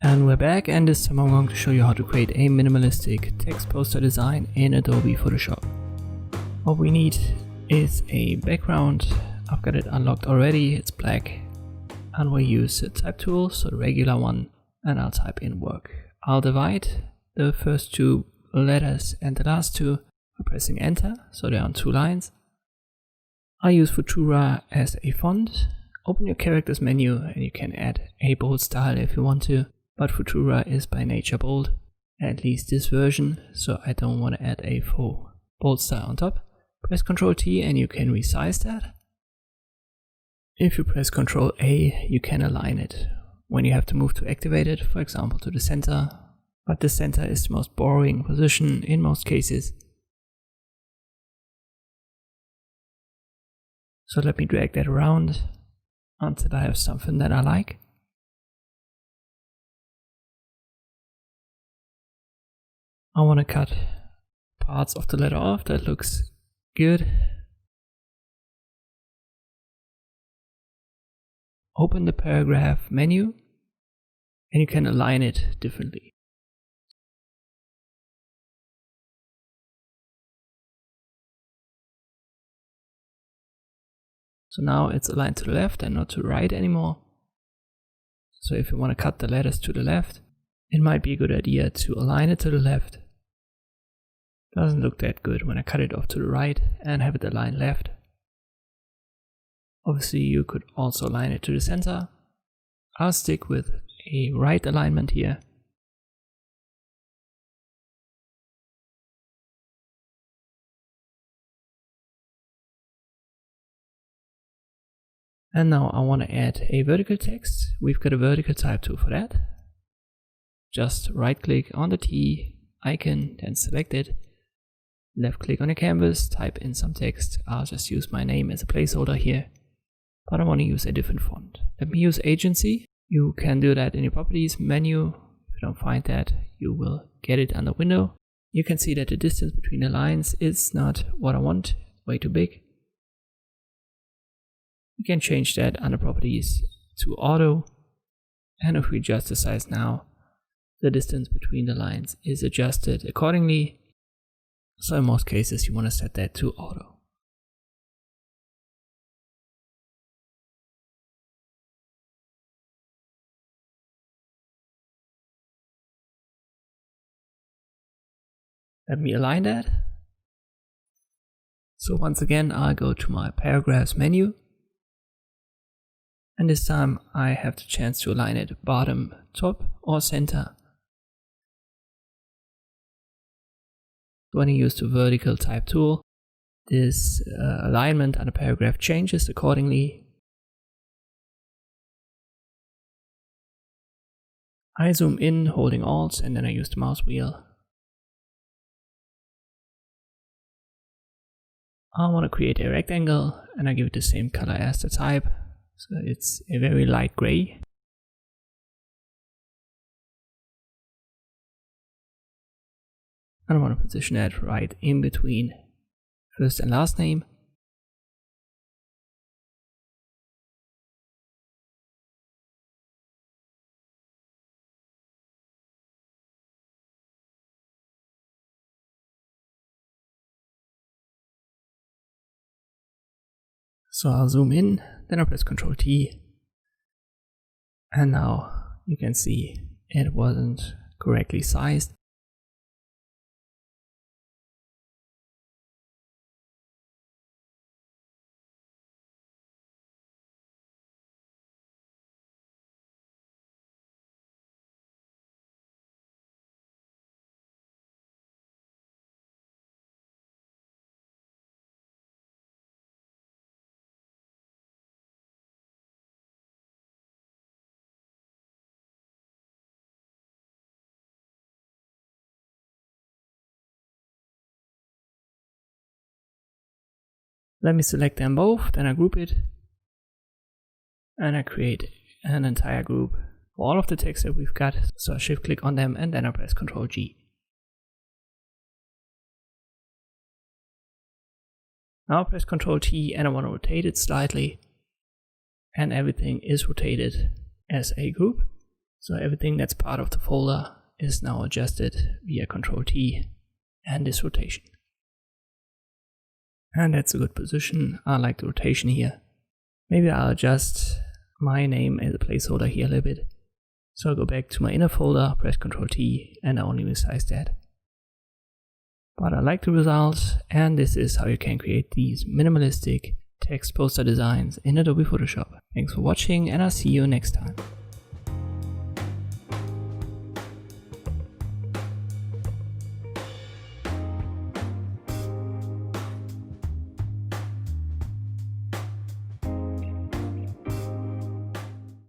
And we're back, and this time I'm going to show you how to create a minimalistic text poster design in Adobe Photoshop. What we need is a background. I've got it unlocked already, it's black. And we'll use the type tool, so the regular one, and I'll type in work. I'll divide the first two letters and the last two by pressing enter, so they're on 2 lines. I'll use Futura as a font. Open your characters menu and you can add a bold style if you want to. But Futura is by nature bold, at least this version, so I don't want to add a faux bold style on top. Press Ctrl T and you can resize that. If you press Ctrl A, you can align it when you have to move to activate it, for example to the center. But the center is the most boring position in most cases. So let me drag that around until I have something that I like. I want to cut parts of the letter off, that looks good. Open the paragraph menu and you can align it differently. So now it's aligned to the left and not to the right anymore. So if you want to cut the letters to the left, it might be a good idea to align it to the left. Doesn't look that good when I cut it off to the right and have it aligned left. Obviously you could also align it to the center. I'll stick with a right alignment here. And now I want to add a vertical text. We've got a vertical type tool for that. Just right click on the T icon, then select it. Left click on the canvas, type in some text. I'll just use my name as a placeholder here, but I want to use a different font. Let me use agency. You can do that in your properties menu. If you don't find that, you will get it under window. You can see that the distance between the lines is not what I want, way too big. You can change that under properties to auto, and if we adjust the size now, the distance between the lines is adjusted accordingly. So in most cases you want to set that to auto. Let me align that. So once again I'll go to my paragraphs menu. And this time I have the chance to align it bottom, top or center. When you use the vertical type tool, this alignment on the paragraph changes accordingly. I zoom in holding Alt and then I use the mouse wheel. I want to create a rectangle and I give it the same color as the type, so it's a very light gray. I want to position that right in between first and last name. So I'll zoom in, then I'll press Ctrl T. And now you can see it wasn't correctly sized. Let me select them both, then I group it. And I create an entire group for all of the text that we've got. So I shift click on them and then I press Ctrl G. Now I press Ctrl T and I want to rotate it slightly. And everything is rotated as a group. So everything that's part of the folder is now adjusted via Ctrl T and this rotation. And that's a good position. I like the rotation here. Maybe I'll adjust my name as a placeholder here a little bit. So I'll go back to my inner folder, press Ctrl T, and I only resize that. But I like the result, and this is how you can create these minimalistic text poster designs in Adobe Photoshop. Thanks for watching, and I'll see you next time.